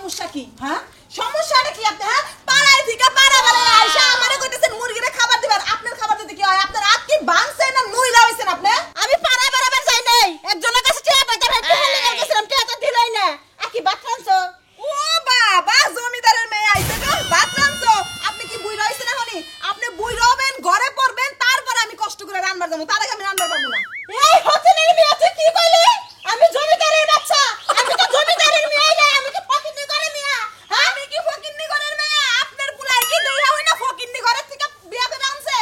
সমস্যা কি? হ্যাঁ সমস্যাটা কি আপনি? হ্যাঁ পাড়ায় থেকে পাড়া পাড়ায় আইসা আমারে কইতেছেন মুরগিরে খাবার দিবেন। আপনার খাবার দিতে কি হয়? আপনার হাত কি ভাঙছে না নুইলা হইছেন আপনি? আমি পাড়ায় পাড়ায় যাই নাই, একজনের কাছে টিয়া পাইতে ভাই টিয়া গেছিলাম, টিয়া তো দিলাই না। কি ভাত রানছো? ও বাবা জমিদারের মেয়ে আইছে গো, ভাত রানছো? আপনি কি বুইড়া হইছেন এখনি? আপনি বুইড়া হবেন, ঘরে পড়বেন, তারপর আমি কষ্ট করে রান্নার যাবো, তার আগে আমি রান্নার পাবো না। এই হোটেলের মেয়ে তুই কি কইলি? আমি জমিদারের বাচ্চা, আমি তো জমিদারের মেয়ে না, আমি কি ফকিন্নি ঘরের মেয়ে? আমি কি ফকিন্নি ঘরের মেয়ে? আপনার পুলাই কি দেইয়া হই না ফকিন্নি ঘরের থেকে বিয়া করে আনছে?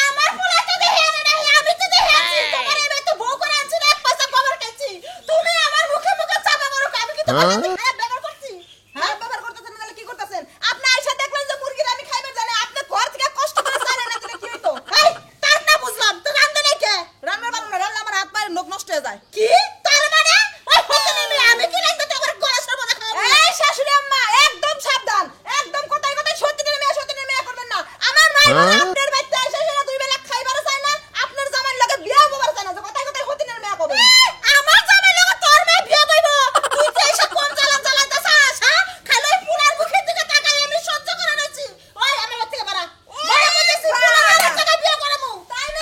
আমার পুলাই তো দেইয়া না, আমি তো দেইয়া আনছি। তোমার এই মেয়ে তো বউ করে আনছি না, এক পয়সা কবর খাইছি। তুমি আমার মুখে মুখে চাপা করো, আমি কি তোমার সাথে খারাপ ব্যবহার করছি? হ্যাঁ ব্যবহার করতেছেন না, কি করতেছেন? আপনি আইসা দেখলেন যে মুরগির আমি খাইবার জানি, আপনি ঘর থেকে কষ্ট করে চাইলেন না, দিলে কি হইতো? এই তার না বুঝলাম তো রান্না নাই কে? রান্না পারো না, রান্না আমার হাত পায়ের নখ নষ্ট হয়ে যায়। কি তার মানে ওই হোটেলের মেয়ে আমি কি রান্না তো আমার গলা সর্বদা খাওয়াবো? এই শাশুড়ি আম্মা একদম সাবধান, একদম কথায় কথায় সত্যিনের মেয়ে করবেন না। আমার মাই বলে আপনার বাচ্চা এসে সেটা দুই বেলা খাইবার চাই না, আপনার জামাইর লগে বিয়া হবার চাই না, যে কথায় কথায় হোটেলের মেয়ে করবেন। আমার জামাইর লগে তোর মেয়ে বিয়া হইব? তুই তো এসে কোন জ্বালা জ্বালাইতাছাস? হ্যাঁ খালি পুরার মুখের দিকে তাকাই আমি সহ্য করে নিছি। ওই আমার বাড়ি থেকে বাড়া, বড় কইতেছি পুরার আরেক জায়গায় বিয়া করামু, তাই না?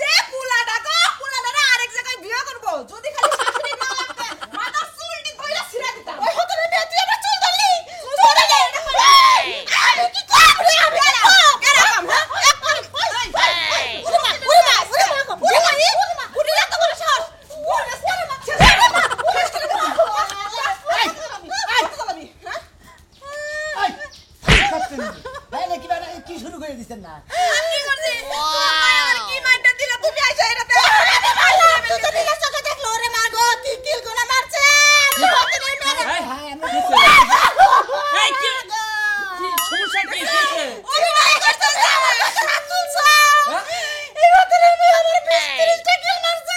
যে পুলাটা গো পুলাটা আরেক জায়গায় বিয়া করব, যদি খালি শাশুড়ি না লাগতে মাথা চুলটি কইরা ছিড়া দিতাম। ওই হোটেলের মেয়ে তুই আমার চুল ধরলি, চুল ধরলি আমি কি করব? আমি কেরাম হ্যাঁ কি শুরু করে দিচ্ছেন না? কি করছি? আমার কি মাইটা দিলা তুমি আইসা এটাতে? আমি তো দিলা চোখে দেখলো রে মা গো, কি কিল গোলা মারছে। এই কি সমস্যা কি হইছে? অভিনয় করতেছে, আমার কাছে হাত তুলছো। এই হোটেলের মেয়ে আমার 20-30টা কিল মারছে।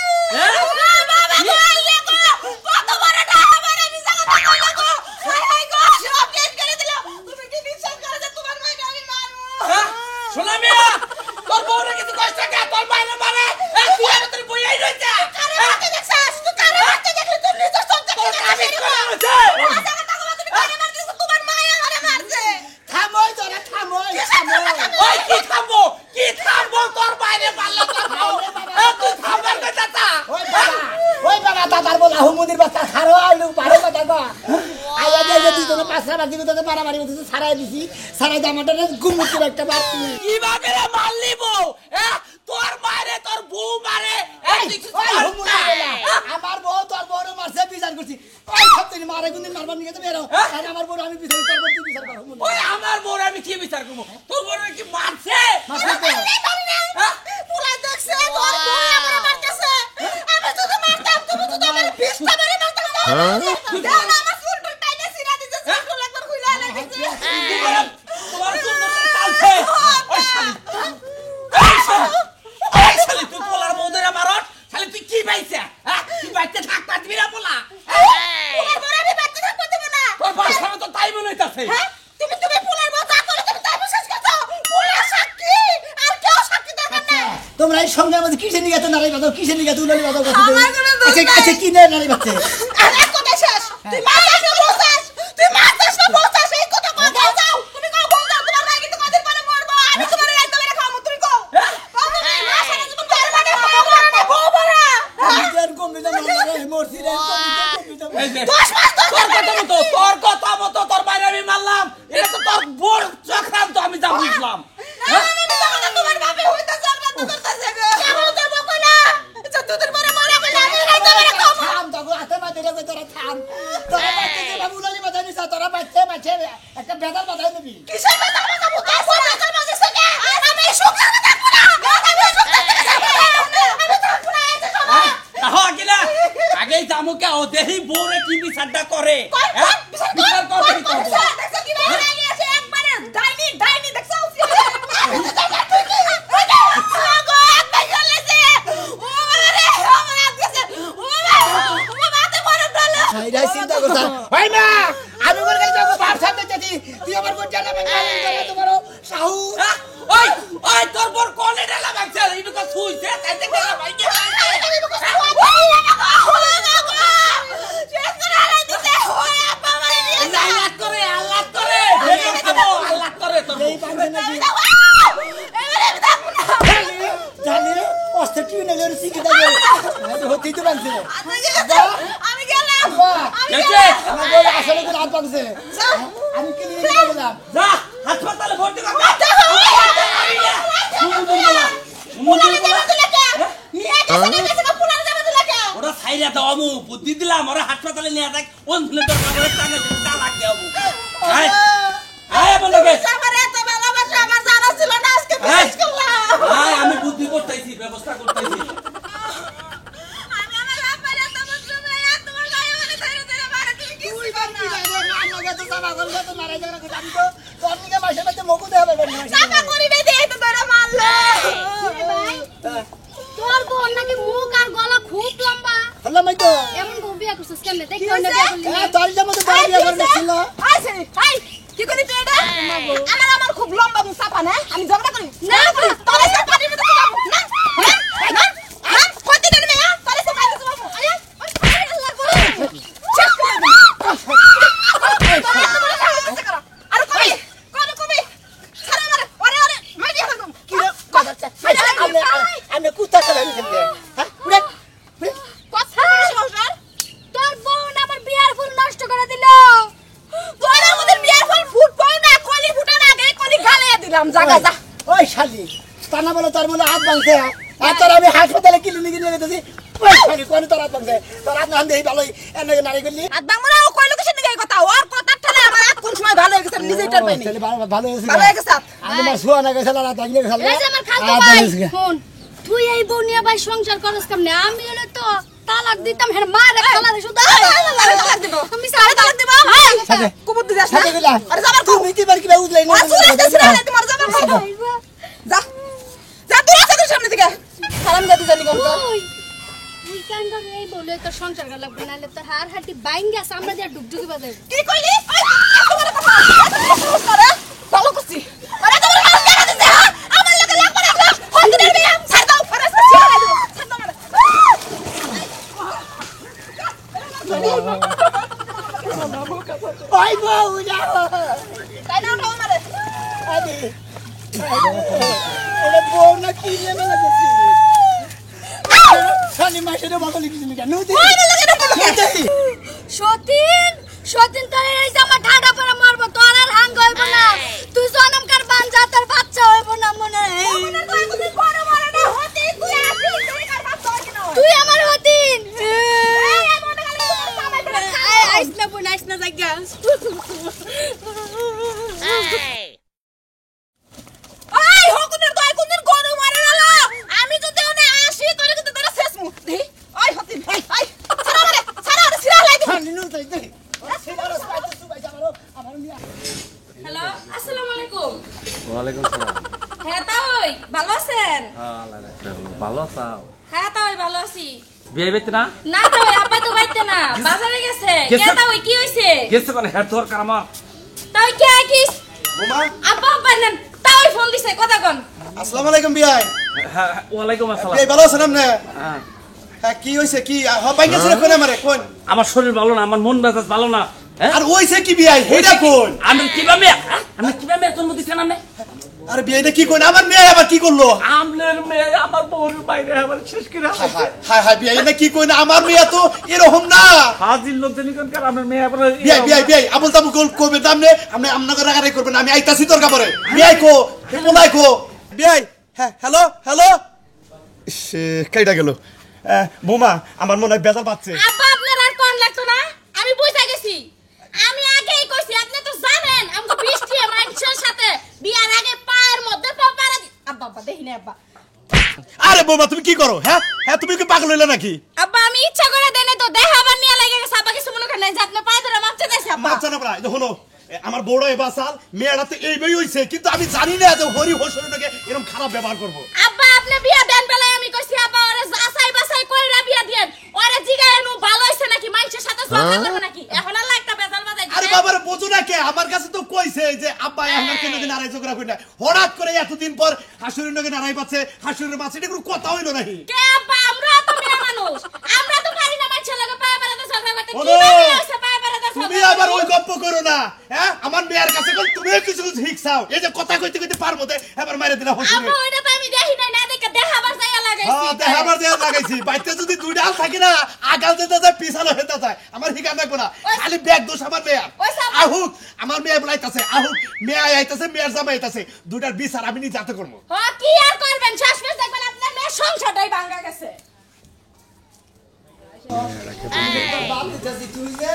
বাবা গো, আইলে গো, কত বড় টাকা মারে মিছা কথা কইলা গো। হাই হাই গো, সব শেষ করে দিল। তুমি কি বিশ্বাস করো যে তোমার মাইটা আমি মারবো? শোনা মিয়া তোর বউরে কিছু কষ্ট কে তোর বাইরে মারে এই তুই আমার তোর বইয়াই রইছে কারে মারতে দেখছাস? তুই কারে মারতে দেখলি? তুই নিজে সত্যি তোর কথা কাছে বলছিস। কইছে আচ্ছা কথা বল, তুমি কারে মারছিস? তোমার মা আমারে মারছে। থামোই তোরা থামোই থামোই। ওই কি থামবো তোর বাইরে মারলে তোর বউ তুই থামবার কথা ওই বাবা দাদার বলা হুমুদির বাচ্চা খারো আলু পারো কথা গো। আইয়া যে যে দুজনে পাঁচটা বাজি তোকে মারামারি করতেছে, ছাড়াই দিছি, ছাড়াই দামাটা গুমুতির একটা বাড়তি। কিভাবে রে মারলি বউ তোর মারে তোর বউ মারে ওই হুমুদি বলা আমার বউ তোর বউরে মারছে, বিচার করছি। ওই সত্যি মারে গুন্দিন মারবার নিয়ে তো বেরো, আর আমার বউ আমি বিচার করছি, বিচার করো হুমুদি। ওই আমার বউর আমি কি বিচার করব? তোর বউরে কি মারছে? মারছে তো। পুরা দেখছে তোর বউ আমারে মারতেছে। আমি যদি মারতাম তুমি তো আমার 20টা মারে মারতাম। দাও না আমার চুল টুল টাইনে ছিড়া দিছে, চুল একবার খুইলা এনে দিছে। তোমার সুন্দর চালছে ওই শালি তুই পোলার বউদের মারত শালি তুই কি পাইছে তুই বাইতে থাক পারবি না পোলা পুলার বউ আমি বাচ্চা থাকতে দেব না। তোর ভাষা তো তাই মনে হইতাছে হ্যাঁ তুমি পুলার বউ যা করো তুমি তাই বিশ্বাস করছো? পুলা সাক্ষী আর কেউ সাক্ষী দরকার নাই। তোমরা এই সঙ্গের মধ্যে কিসের নিয়ে এত নারী বাঁধো, কিসের নিয়ে এত উলালি বাঁধো? আমার কোনো দোষ নাই। আচ্ছা কি নারী বাঁধছে? আর এক কথা শেষ। তুই মারছিস না বলছিস? তুই মারছিস না বলছিস? এই কথা কও, যাও তুমি কও, যাও তোমার ভাই কিন্তু কদিন পরে মরবো, আমি তোমার রাইতে মেরে খাওয়াবো, তুমি কও তুমি মা সারা জীবন তার মানে বউ বড়া নিজের কম্পিউটার মারলে মরছি রে, এই যে 10 মাস তোর কথা মতো তোর বাইরে আমি মারলাম এটা তো তোর বড় চক্রান্ত আমি যা বুঝলাম তোমার বাপে হইতাছে আর বন্ধ করতেছে গো। কেমন দেব কইলা? আচ্ছা তোদের পরে মরে কইলা আমি রাইতে মেরে খাওয়াবো। থাম তখন হাতে মাঝে রেখে তোরা থাম। তোরা বাচ্চা যে বাবু উলালি বাঁধা নিছা, তোরা বাচ্চা মাছে একটা বেদার বাঁধাই নিবি। কিসের কথা বলছো? তোর ফোন কর মাঝে সঙ্গে আমি সুখের কথা বলা আমি সুখের কথা বলা আমি থাকবো না এই যে সময় আগেই জামুকে ও দেহি বউরে কি বিচারটা করে বিচার কর দেখছো কি ভাই আগে এসে একবারে ডাইনি দেখছো আগো একবার চলেছে ও রে আমার আগেছে ও মাতে বড় ডল হাইরা চিন্তা করছ ভাই মা, আমি বল গেল তো বাপ সামনে যেতি, তুই আমার কোন জানা মানে তোমার সাহু ওই তোর বড় কোলে ডালা বাগছে ইনু কো সুইছে তাইতে গেলা ভাই কে শেষ করে আলাই দিতে ওই আপা মারি নিয়ে তুই তো বানছে আচ্ছা, ঠিক আছে। আমি গেলাম আমি এসে। গেলাম আমার বউ আসলে তো রাত বানছে যাও। আমি ক্লিনিকে নিয়ে গেলাম যা হাসপাতালে ভর্তি কর পুলারে যাবে তো লেখা নিয়ে গেছে না গেছে না পুলারে যাবে তো লেখা ওরা সাইরা দাও আমু বুদ্ধি দিলাম ওরা হাসপাতালে নিয়ে যাক কোন দিনে তোর খবরের টানে চালাক দেব আয় আয় বলকে আমার এত ভালোবাসা আমার জানা ছিল না আজকে আয় বিশ্বাস করলাম আয় আমি বুদ্ধি করতেছি ব্যবস্থা করতেছি আমি আমার বাবার এত বুঝলো না তোমার গায়ে মানে ধরে ধরে মারা তুমি কি চাপা করিবে দিয়ে তো ধরে মারলো তোর বোন নাকি মুখ আর গলা খুব লম্বা এমন বউ বিয়ে করছিস কেমনে দেখ কোন বিয়ে করলি আইছে আই কি করি তুই এটা আমার খুব লম্বা মুখ চাপা না আমি ঝগড়া করি না তোরে সব পানি মতো যাবো না না না কত দিন মে তোরে সব পানি যাবো আরে আল্লাহ গো চেক করে দে আরে কবি ছাড়া মারে ওরে ওরে মাই দিয়ে ফেলবো আমি কুত্তা চালাই কথা সংসার তোর বোন আমার বিয়ার ফুল নষ্ট করে দিল তোরা আমাদের বিয়ার ফল ফুটবো না কলি ফুটার আগে কলি গালে দিলাম জায়গা যা ওই শালি তানা বলে তোর মনে হাত ভাঙছে আর তোর আমি হাসপাতালে ক্লিনিকে নিয়ে গেছি ওই শালি কোন তোর হাত ভাঙছে তোর হাত ভাঙতে এই ভালোই এনে নারী করলি আর বাংলা ও কইলো কিছু নিগাই কথা ওর কথা ঠালে আমার আর কোন সময় ভালো হয়ে গেছে নিজেই টার পাইনি তাহলে ভালো হয়েছে ভালো হয়ে গেছে আমি না শুয়া না গেছিল না তাইলে গেছিল এই যে আমার খালতো ভাই শুন তুই এই বউ নিয়ে ভাই সংসার করস কেমনে আমি হলে তো তালাক দিতাম হের মা রে খালা রে শুধু তালাক দিব তুমি সারা তালাক দিব সাথে কুবুত দিছাস না সাথে গেলা আরে যাবার কো তুমি কি বার কিলা উজলাই না আসুন আসতে না তোমার যাবার কো যা যা তুই আসে সামনে থেকে সালাম দাদি জানি কোন তুই কেন করে এই বলে তোর সংসার করা লাগবে নাহলে তোর হাড় হাড়ি বাইঙ্গা সামনে দিয়ে ডুবডুবি বাজাবে কি কইলি তোমার কথা করে ভালো করছি আরে তোমার মাল কেন দিছে আমার লাগে লাগবে না হল দিনের বিয়া ছাড় দাও আরে ছাড় দাও মানে ওই বউ যাও তাই না উঠাও মারে আরে ওরে বউ না কি নেমে লাগছে শালি মাসের বদল লিখছিস কেন নদী নদী সতীন সতীন তোর এই জামা ঠাডা পরে মারবো তোর আর হাঙ্গ হইব না তুই জনম কার বাঞ্জা তোর বাচ্চা হইব না মনে তুই আমার হতিন আইস না বোন আইস না জায়গা এই হকুনের দয় কোনদিন গরু মারে গেল আমি যদি ওনে আসি তোরে কিন্তু তোরা শেষ মুখ দি ওই হতি এই ছাড়া মারে সিরা লাই দি শালি নদী তুই সিনারো পাইতে তুই ভাই আমার মিয়া হ্যালো আসসালামু আলাইকুম ওয়ালাইকুম সালাম হ্যাঁ তাই ভালো আছেন ভালো চাও হ্যাঁ তাই ভালো আছি বিয়ে বেতে না না তাই আপা তো বাইতে না বাজারে গেছে গেছে? কে তাই কি হইছে গেছে মানে হেড দরকার আমার তাই কে কিস বোমা আপা পাইলেন তাই ফোন দিছে কথা কোন আসসালামু আলাইকুম বিয়াই হ্যাঁ ওয়ালাইকুম আসসালাম বিয়াই ভালো আছেন আপনি হ্যাঁ, হ্যাঁ কি হইছে কি হবাই গেছে কোন আমারে কোন আমার শরীর ভালো না আমার মন মেজাজ ভালো না হ্যাঁ? আর হইছে কি বিয়াই হেডা কোন আমি কিভাবে আমি কিভাবে জন্ম দিছেন আমি আর বিয়াইটা কি কোন আমার মেয়ে আবার কি করলো আমনের মেয়ে আমার বউর বাইরে আমার শেষ করে হায় হায় হায় হায় বিয়াই না কি কোন আমার মেয়ে তো এরকম না হাজির লোকজন কার আমার মেয়ে আবার বিয়াই বিয়াই বিয়াই আবুল তাবু কইবে দামনে আপনি আমনাকে রাগারাগি করবেন আমি আইতাছি তোর কাপড়ে বিয়াই কো বলাই কো বিয়াই হ্যাঁ হ্যালো হ্যালো সে কাইটা গেল বোমা আমার মনে হয় বেজার পাচ্ছে আপা আপনার আর কোন লাগতো না আমি বুঝা গেছি আমি আগেই কইছি আপনি তো জানেন আমগো বৃষ্টি মানুষের সাথে বিয়ার আগে পায়ের মধ্যে পা পারা আব্বা আব্বা দেখি না আব্বা আরে বোমা তুমি কি করো হ্যাঁ হ্যাঁ তুমি কি পাগল হইলা নাকি আব্বা আমি ইচ্ছা করে দেনে তো দেখাবার নিয়ে লাগে গেছে আব্বা কিছু মনে করেন যে আপনি পায়ে ধরে মাপতে দেছে আব্বা মাপছে না প্রায় দেখো আমার বড় এবার সাল মেয়েরা তো এই বই হইছে কিন্তু আমি জানি না যে হরি হোসরটাকে এরকম খারাপ ব্যবহার করব আব্বা আপনি বিয়া দেন বেলায় আমি কইছি আব্বা ওরে যাচাই বাছাই কইরা বিয়া দেন ওরে জিগায় নু ভালো হইছে নাকি মানুষের সাথে ঝগড়া করবে নাকি এখন আর একটা বেজাল বাজাই আরে বাবারে বোঝো না কে আমার কাছে তো কইছে যে আব্বা আমার কেন দিন আড়াই ঝগড়া করি না হঠাৎ করে এতদিন পর হাসুরের নগে নাড়াই পাচ্ছে হাসুরের মাছ এটা কোনো কথা হইলো নাকি কে আব্বা আমরা তো মেয়ে মানুষ আমরা তো পারি না মানুষের লাগে পায়ে পাড়াতে ঝগড়া করতে ওরে, কি ভাবে হইছে পায়ে পাড়াতে তুমি আবার ওই গপ্প করো না হ্যাঁ আমার মেয়ের কাছে কোন তুমি কিছু শিখছাও এই যে কথা কইতে কইতে পার মধ্যে এবার মাইরে দিলা আব্বা হাসুরে ওইটা তো আমি দেখি নাই না দেখি লেগে দেখাবার যাইয়া লাগাইছি হ্যাঁ দেখাবার দেয়া লাগাইছি বাইতে যদি দুই ডাল থাকে না আগাল যেতে যায় পিছানো হতে যায় আমার হিকার লাগবো না খালি ব্যাগ দোষ আমার মেয়ার ওই সাপ- আহুক আমার মেয়ে বলাইতাছে আহুক মেয়ে আইতাছে মেয়ের জামাই আইতাছে দুইটার বিচার আমি নিজে হাতে করবো হ কি আর করবেন শেষমেশ দেখবেন আপনার মেয়ের সংসারটাই ভাঙা গেছে বাপ দিতেছি তুই যে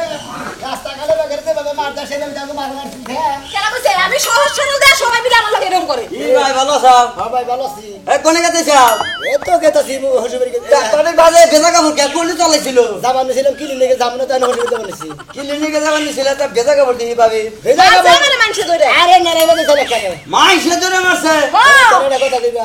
রাস্তাঘাটে বেগারতে বাবা মারদা সেটা যাবো মারবার ঠিক হ্যাঁ কেন বুঝছে আমি সহজ সরল দেয়া সবাই মিলে আমার লাগে এরকম করে ভাই ভালো সব হ্যাঁ ভাই ভালো আছি কোনে গেছে সব এই তো গেতাছি হসুবাড়ি অনেক বাজে ভেজা কাপড় কে কোনে চালাইছিল জামানো ছিলাম ক্লিনিকে যাবো না তাই হসুবাড়ি জামানেছি ক্লিনিকে যাবার নিছিল তা ভেজা কাপড় দিবি পাবি ভেজা আর খাবো জামানে মানুষে ধরে আরে নারে বাজে চলে কেন মাইসে ধরে মারছে তোরা কথা দিবি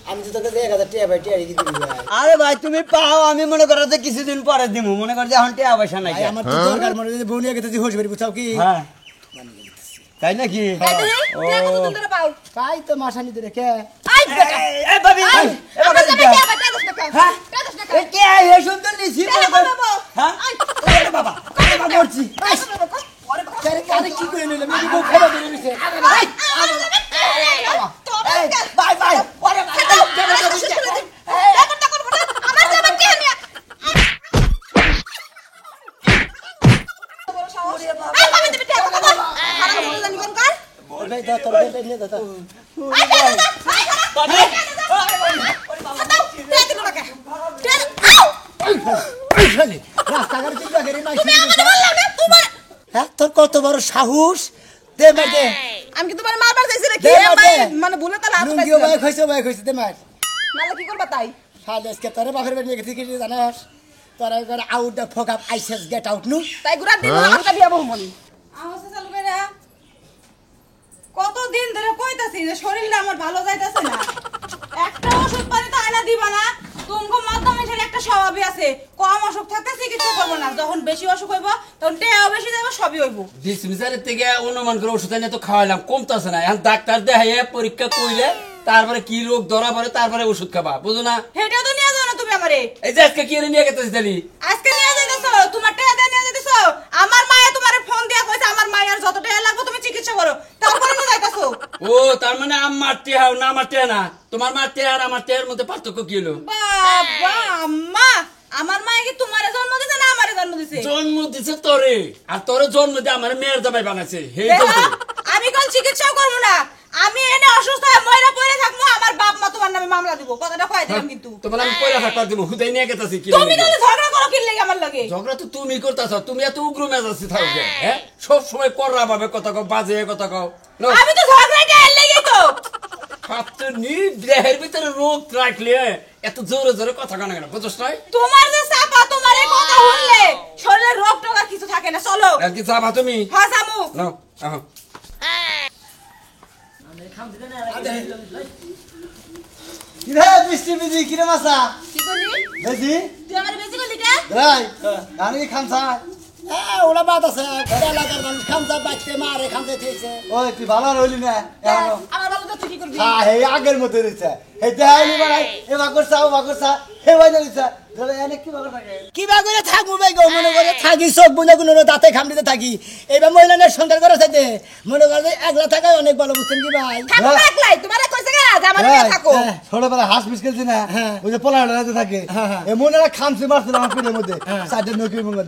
আমি তো তোকে 1000 টাকা ভাই টাকা দিবি ভাই আরে ভাই তুমি পাও আমি মনে করো যে কিছুদিন পরে দিমু মনে কর যে এখন টিয়া পয়সা নাই ভাই আমার তো দরকার মনে যদি বউনিয়া গেতেছি হসুবাড়ি বুঝাও কি হ্যাঁ তাই নাকি পাই তো মাসানি ধরে কে এই ভাবি আমার জামাই কে আবার টাকা দশ টাকা হ্যাঁ? টাকা দশ টাকা এই কে এই সুন্দর নিছি মনে কর হ্যাঁ আরে বাবা মরছি আরে কারে কি করে নিলাম আমি বউ খাবার ধরে নিছে বাই বাই পরে ভাই দাও তোর বেটা নিয়ে দাও এই শালি রাস্তাঘাটে কি করে মাইছি হ্যাঁ তোর কত বড় সাহস দে মার দে আমি কি তোমার মারবার চাইছি রে কি দে মার দে। মানে ভুলে তাহলে হাত লুঙ্গিও ভাই কইছে দে মার নালে কি করবা তাই শালি আজকে তোর বাপের বাড়ি গেছি কি জানাস তোর একবার আউট দ্য ফক আপ আইসেস গেট আউট নু তাই গুড়া দিন আমটা বিয়া বহুমনি আমার চালু করে কতদিন ধরে কইতাছি যে শরীরটা আমার ভালো যাইতাছে না একটা ওষুধ পানি তো আয়না দিবা না তোমাকে মাধ্যমে একটা স্বভাবই আছে কম অসুখ থাকতে চিকিৎসা করবো না যখন বেশি অসুখ হইব তখন টেয়াও বেশি যাবে সবই হইব ডিসমিসারের থেকে অনুমান করে ওষুধ এনে তো খাওয়াইলাম কমতেছে না এখন ডাক্তার দেখাইয়ে পরীক্ষা কইলে তারপরে কি রোগ ধরা পড়ে তারপরে ওষুধ খাবা বুঝো না হেটাও তো নিয়ে যাও না তুমি আমারে এই যে আজকে কি এনে নিয়ে গেছিস তালি আজকে নিয়ে যাইতেছো তোমার টাকা দিয়ে নিয়ে যাইতেছো আমার মায়ে তোমারে ফোন দিয়া কইছে আমার মায়ের যত টাকা লাগবে তুমি চিকিৎসা করো তারপরে নিয়ে যাইতেছো ও তার মানে আমার টেহা না আমার টেহা না তোমার মা টেহা আর আমার টেহার মধ্যে পার্থক্য কি হলো বাবা আম্মা আমার মায়ে কি তোমারে জন্ম দিছে না আমারে জন্ম দিছে জন্ম দিছে তোরে আর তোরে জন্ম দিয়ে আমার মেয়ের জামাই বানাইছে হেই দেখো, জন্ম আমি কোন চিকিৎসাও করবো না আমি এনে অসুস্থ হয়ে মরে পড়ে থাকবো আমার বাপ মা তোমার নামে মামলা দিব কথাটা কয়ে দিলাম কিন্তু তোমার আমি পয়লা থাকতে দিব হুদাই নিয়ে গেতাছি কি তুমি তাহলে ঝগড়া করো কি লাগে আমার লাগে ঝগড়া তো তুমি করতেছ তুমি এত উগ্র মেজাজ থাকো হ্যাঁ সব সময় কররা ভাবে কথা কও বাজে কথা কও আমি তো ঝগড়াটা এর লাগেই তো আপনি দেহের ভিতরে রোগ রাখলে এত জোরে জোরে কথা কানা কেন বুঝছ নাই তোমার যে চাপা তোমার এই কথা শুনলে শরীরে রোগ টোগ আর কিছু থাকে না চলো আর কি চাবা তুমি হ্যাঁ জামু নাও আহো কি রে মিষ্টি মিজি কি রে মাসা কি করলি বেজি তুই আমার বেশি করলি কে রাই আমি কি খামসা ওরা বাদ আছে এলাকার মানুষ খামসা বাচ্চা মারে খামসা খেয়েছে ওই তুই ভালো রইলি না এখনো আমার বাবু তো তুই কি করবি হ্যাঁ হে আগের মতো রইছে হে দেখাইলি বাড়াই এ বাকরসা ও বাকরসা হে বাইনা রইছে ধরে এনে কি বাকর থাকে কিবা করে থাকবো ভাই গো মনে করে থাকি সব বুঝে কোনো দাঁতে খামড়িতে থাকি এবার মহিলাদের সংসার করে থাকে মনে করে একলা থাকাই অনেক ভালো বুঝছেন কি ভাই থাকো না একলাই তোমারে কইছে কেন যে আমার নিয়ে থাকো ছোটবেলা হাঁস মিস খেলছি না হ্যাঁ। ওই যে পোলা হাঁটাতে থাকে হ্যাঁ, হ্যাঁ। এ মনে খামছি মারছিল আমার পেটের মধ্যে হ্যাঁ। চারটে নকি মঙ্গল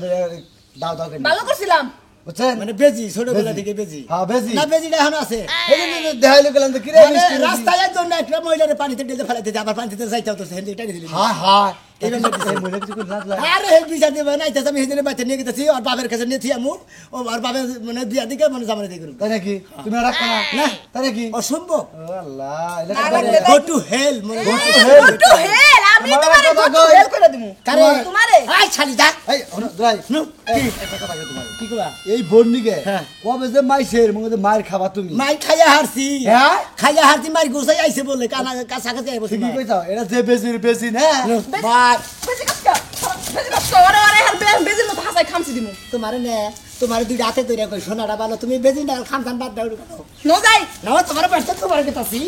দাও দাও কেন ভালো করছিলাম বুঝছেন মানে বেজি ছোটবেলা থেকে বেজি হ্যাঁ বেজি না বেজিটা এখন আছে এই যে দেখাইলো গেলাম তো কি রে মানে মিষ্টি মিজি? রাস্তায় একজন না একটা মহিলার পানিতে ঢেলে ফেলাইতে আবার পানিতে যাইতে হতো সেখান থেকে টাকা দিলি হ্যাঁ হ্যাঁ এই এই ব্যাপারটা মহিলা কিছু করে লাগলা আরে এই বিচার দিবে না এটা আমি সেদিনে বাচ্চা নিয়ে গেছি আর বাবার কাছে নিয়েছি আমু ও আর বাবার মানে বিয়া দিকে মানে জামাই দিকে তাই নাকি তুমি আর রাখো না না। তাই নাকি অসম্ভব ও আল্লাহ এটা না কি রাখলে করে? গো টু হেল মানে go to hell. hell. To hell আমি তোমার তোমারে কথা টু কই। হেল করে দিমু কারে তোমারে আই ছালি যা এই ওনা দরাই নু এই একটা কথা কই তোমার কি কইবা এই বর্ণিকে হ্যাঁ। কবে যে মাইছের মনে মার খাবা তুমি মাই খাইয়া হারছি হ্যাঁ? খাইয়া হারছি মাই গোসাই আইছে বলে কানা কাছা কাছে আইবো ঠিকই কইতাও এটা যে বেজি না বাট বেশি কষ্ট বেশি কষ্ট ওরে ওরে আর বেজির মতো হাসাই খামছি দিমু তোমার নে তোমার দুই রাতে তৈরি কই সোনাটা ভালো তুমি বেজি না খাম খান বাদ দাও নো যাই না তোমার বাড়তে তোমার কেতাছি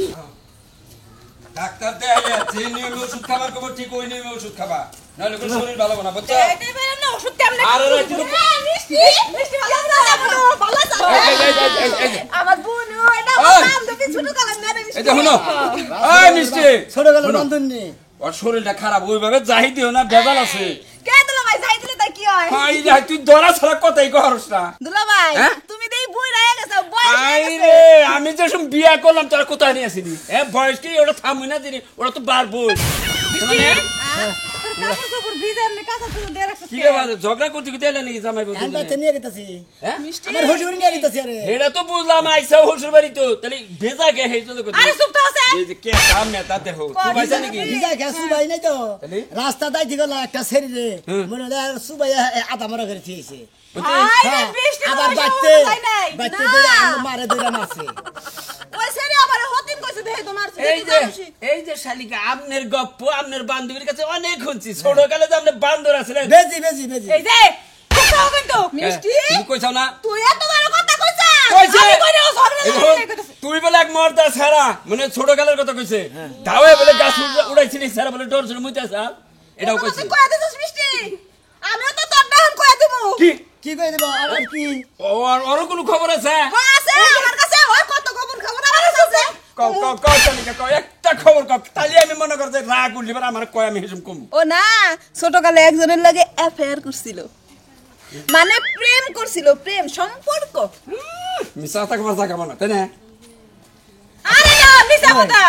ডাক্তার দেখাইয়া যে নিয়মে ওষুধ খাবার কব ঠিক ওই নিয়মে ওষুধ খাবা নাহলে কোনো শরীর ভালো হবে না বুঝছো এটাই বেরেন না ওষুধ কেমনে আরে রে, তুই তো- মিষ্টি মিষ্টি ভালো না ভালো এই, এই, এই, এই, এই, এই। আমার বোন এটা ওই। নাম দেবে আপনি ছোট কালার না রে এই দেখো না এই মিষ্টি ছোটবেলা বান্ধব নেই ওর শরীরটা খারাপ ওইভাবে যাই দিও না বেজাল আছে কে দুলাভাই যাই দিলে তার কি হয় আই রে তুই ধরা ছাড়া কথাই কহরস না দুলাভাই হ্যাঁ? তুমি দেই বুই রয়ে গেছো বয়স হয়ে আই গেছে। রে আমি যে সব বিয়া করলাম তোরা কোথায় নিয়ে আসিনি বয়স কি ওটা থামুই না দিনি ওটা তো বার বই কাপড় কাপড় ভিজার নে কাঁচা তুলো দিয়ে রাখছিস কি রে বাবা ঝগড়া করতে কি দিলে নাকি জামাই বলতে আমি বাচ্চা নিয়ে গেতেছি হ্যাঁ আমার হসুর নিয়ে গেতেছি আরে এটা তো বুঝলাম আইসা শ্বশুর বাড়ি তো তাহলে ভেজা কে হেই তো আরে চুপ তো আছে এই যে কে কাম নেতা দেখো তুই পাইছা নাকি ভিজা খেয়ে সুবাই নাই তো তাহলে? রাস্তা দাইতে গেল একটা শরীরে মনে হয় সুবাই আধা মারা করে খেয়েছে আরে বৃষ্টি আবার তোমার বাচ্চে সমস্যা নাই বাচ্চে না। মারে ধরে মারছে ওই সেরে আবার হতিন কইছে দেহে তোমার এই যে শালিকা আপনার গপ্প আপনার বান্ধবীর কাছে অনেক শুনছি ছোটকালে যে আপনি বান্দর আছিলেন বেজি বেজি বেজি এই যে কথা হবে তো মিষ্টি তুমি কইছাও না তুই এত বড় কথা কইছা কইছে আমি কইরা ঝগড়া এই দেখো, তুই বলে এক মর্দা ছাড়া মানে ছোটকালের কথা কইছে দাওয়ে বলে গাছ উড়াইছিলি ছাড়া বলে ডর ছিল মুইতা ছাড় এটাও কইছে তুই কইয়া দিছিস মিষ্টি আমিও তো তোর নাম কইয়া দিমু কি কি কই দেব আর কি ওর কোনো খবর আছে আছে আমার কাছে ওই কত খবর আমার কাছে আছে কও শালিকা কও একটা খবর কও তাহলে আমি মনে করতে রাগ উঠলি এবার আমার কয় আমি হেসুম কম ও না ছোটকালে একজনের লাগে অ্যাফেয়ার করছিল মানে প্রেম করছিল প্রেম সম্পর্ক মিছা থাকা মাথা খাবো না তাই না আরে না মিছা কথা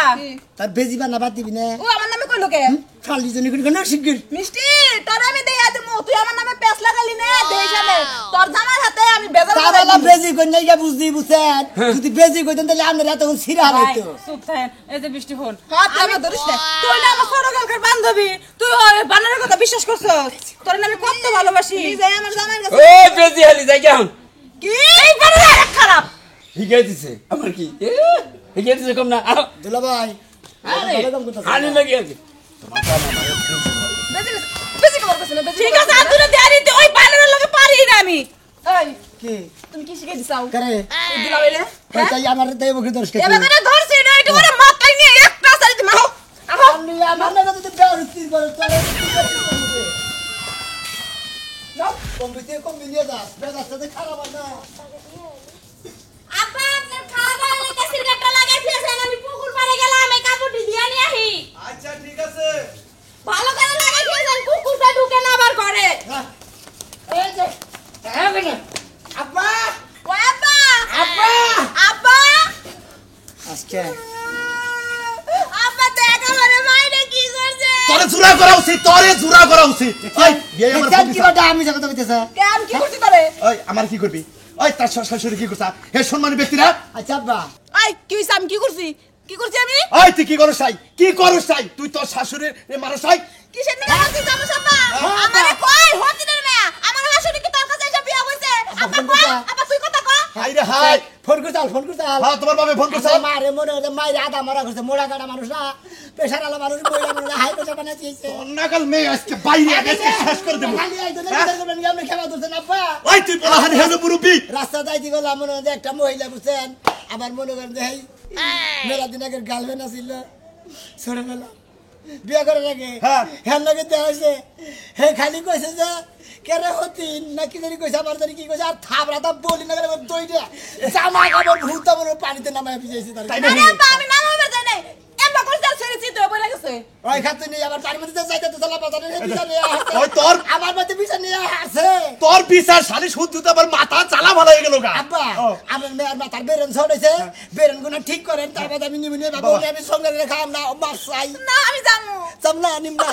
তার বেজি বানা বাদ দিবি না ও আমার নামে কইলো কে খালি জনি করি না শিগগির মিষ্টি তোর আমি দেয়া দিমু তুই আমার নামে পেছ লাগালি না দেই জানে তোর জামার হাতে আমি বেজাল তারালা বেজি কই নাই গা বুঝদি বুঝছেন যদি বেজি কইতেন তাহলে আমরা এত সিরা হইতো চুপ থাকেন এই যে বৃষ্টি ফোন হাত আমি ধরিস না তুই না আমার ছোটকালকার বান্ধবী তুই ওই বানারের কথা বিশ্বাস করছস তোর আমি কত ভালোবাসি যাই আমার জামার কাছে ও বেজি হালি যাই কেন কি এই বানার খারাপ হিগাই দিছে আমার কি হিগাই দিছে কম না আরো দুলা ভাই আরে হানি লাগি আর কি বেশি খবর করছ না ঠিক আছে আর তুই দেয়ারি ওই বানারের লগে পারি না আমি এই কি তুমি কি শিখে দিছাও করে দিলাইলে তাই আমার তাই মুখে দর্শ কে এবার করে ধরছি না এটা ওরে মাথায় নিয়ে একটা সারি দি মারো আহো আমি আমার না যদি বেরুতি বল চলে যাও কম্পিউটার নিয়ে যা রাস্তাতে খারাপ না আব্বা আপনার খাবার কাছের গাটা লাগাই ফেলেছেন আমি পুকুর পাড়ে গেলাম এই কাপড়টি দিয়ে নিয়ে আহি আচ্ছা ঠিক আছে ভালো করে লাগাই ফেলেছেন কুকুরটা ঢুকে না আবার ঘরে এই যে আব্বা ও আব্বা আব্বা আব্বা আজকে আব্বা দেখা মানে মাইরে কি করছে তোরে জুরা করা উচিত এই বিয়ে আমার দেখছেন ফোন কি দিছা। কথা আমি যখন কইতেছে কেন কি করছিস তোরে ওই আমার কি করবি ওই তার শাশুড়ি কি করছা হে সম্মানী ব্যক্তিরা আচ্ছা আব্বা আই কি হইছে আমি কি করছি আমি ওই তুই কি করছ চাই তুই তোর শাশুড়ির মানুষ চাই কিসের নিয়ে আসছিস আমার সাপা আমারে কই হতিনের মেয়া আমার হাসুনি কি তোর কাছে এসে বিয়া হইছে আব্বা কই আব্বা তুই কথা কই হাই রে হাই ফোন করতে হ্যাঁ তোমার বাবা ফোন করছে মারে মনে হচ্ছে মায়ের আধা মারা করছে মোড়া কাটা মানুষ না পেশার আলা মানুষ মহিলা মানুষ হাই পেশা বানা দিয়েছে নাকাল মেয়ে আজকে বাইরে আজকে শেষ করে দেবো খালি আইতো না বিচার করবেন কি আপনি খেলা ধরছেন আব্বা ওই তুই বলা হানি হেলো মুরব্বি রাস্তা যাইতে গেলাম মনে হয় যে একটা মহিলা বুঝছেন আমার মনে করেন যে মেলা দিন আগের গার্লফ্রেন্ড আছিল ছোটবেলা বিয়ে করার আগে হ্যাঁ। হ্যাঁ লাগে দেওয়া হয়েছে হে খালি কইছে যে কেরে হতিন না কি জানি কইছে আমার জানি কি কইছে আর থাবড়া তা বলি না দইটা জামা কাপড় ভূতা মনে পানিতে নামায় ভিজাইছে তার তাই আরে আব্বা আমি নামাবে যাই নাই এম্বা করতে ছেড়ে চিতে বলে গেছে ওই খাতে নিয়ে আবার পানির মধ্যে যাইতে তো চলা বাজারে বিচার নিয়ে আসছে ওই তোর আমার মধ্যে বিচার নিয়ে আসছে তোর বিচার শালি শুদ্ধ আবার মাথা চালা ভালো হয়ে গেল গা আব্বা ও। আমার মেয়ের মাথার বেরেন ছড়েছে বেরেন গুলো ঠিক করেন তারপর আমি নিবি নিয়ে বাবা ওকে আমি সঙ্গে রেখে আমরা মাছ চাই না আমি জানো চামনা নিমনা